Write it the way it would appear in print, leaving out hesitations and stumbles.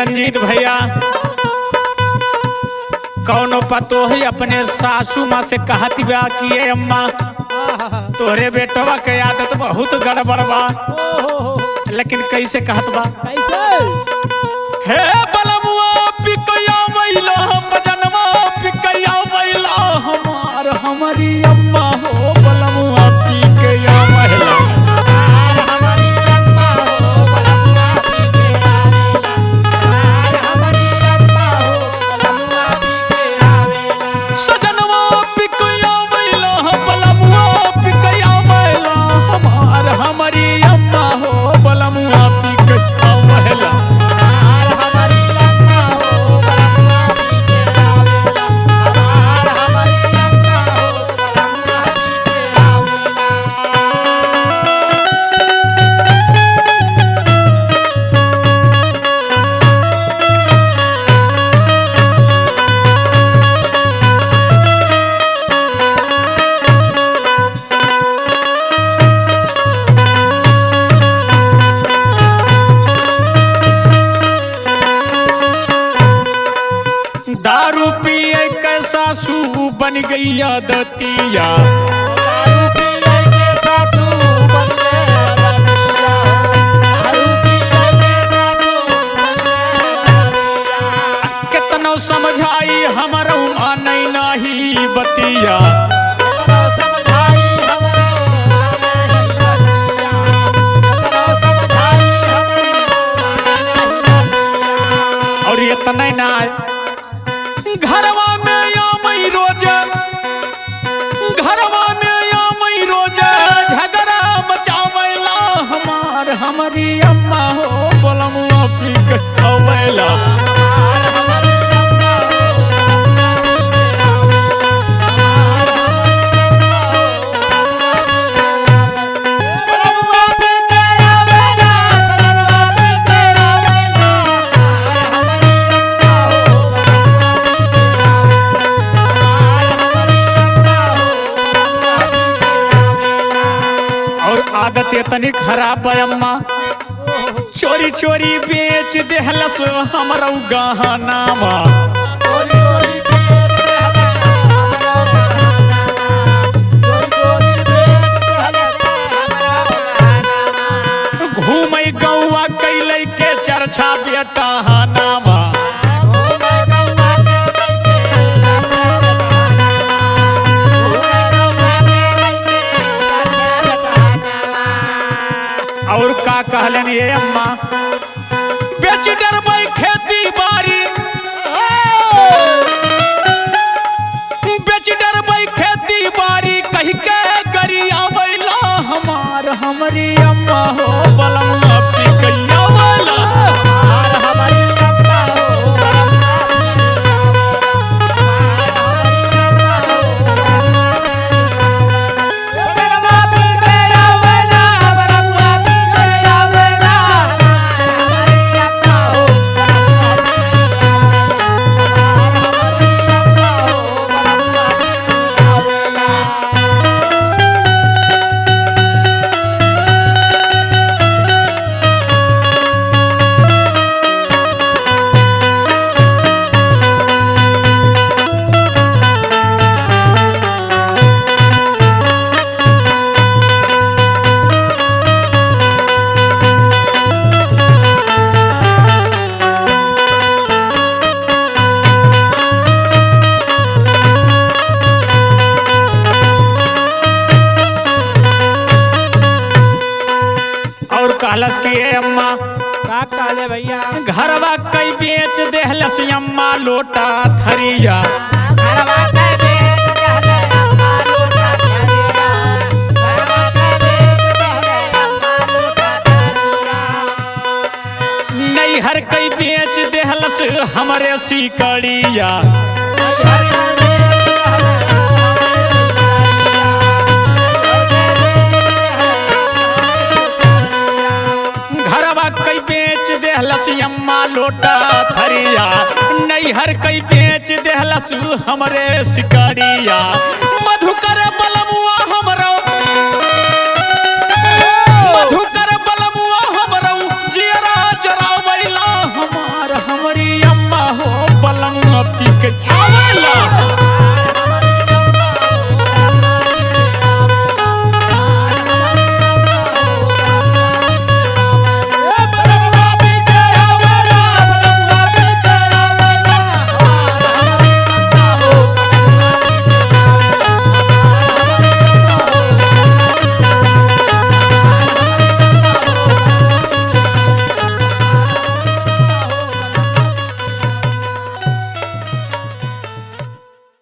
रंजीत भैया कौनो पतो ही अपने सासू माँ से कहती बा कि ये अम्मा तोहरे बेटवा के आदत बहुत गड़बड़ बा, लेकिन कैसे कहत बा हे बलमुआ पिकैया मैला बजनवा पिकैया मैला हमार हमारी अम्मा हो बलमुआ पिकैया मैला दारू पिए के सासू बन गई आदतिया, दारू पिए के सासू बन गई आदतिया, दारू पिए के सासू बन गई आदतिया। कितनो समझाई हमारा मानै नहीं बतिया, कितनो समझाई हमारा मानै नहीं बतिया, कितनो समझाई हमारा मानै नहीं बतिया। और इतना ना घरवा में या मई रोज, घरवा में या मई रोज झगड़ा मचावेला हमार हमारी अम्मा हो बलमुआ पिकैया आदत इतनी खराब है अम्मा, चोरी चोरी बेच देहलस हमारा गहनामा, चोरी चोरी बेच देहलस हमारा गहनामा, चोरी चोरी बेच देहलस हमारा गहनामा। घूमै गौआ कैलै के चर्चा बेटा नामा, और का कहलन ये अम्मा बेच डरबै खेती बाड़ी, बेच डरबै खेती बाड़ी कह के गरिया बैला हमार हमारी अम्मा हो बलमुआ पिकैया बैला हमार हमारी अम्मा हो बलमुआ कहलस कि ये अम्मा का कहले भैया घरवा कई बेच देहलस अम्मा लोटा थरिया, घरवा के बेच देहले अम्मा लोटा थरिया, घरवा के बेच देहले अम्मा लोटा थरिया। नैहर कई बेच देहलस हमरे सिकड़िया, नैहर के बेच देहले देहलस अम्मा लोटा थरिया, नैहर कई बेच देहलस हमरे सिकड़िया। मधुकर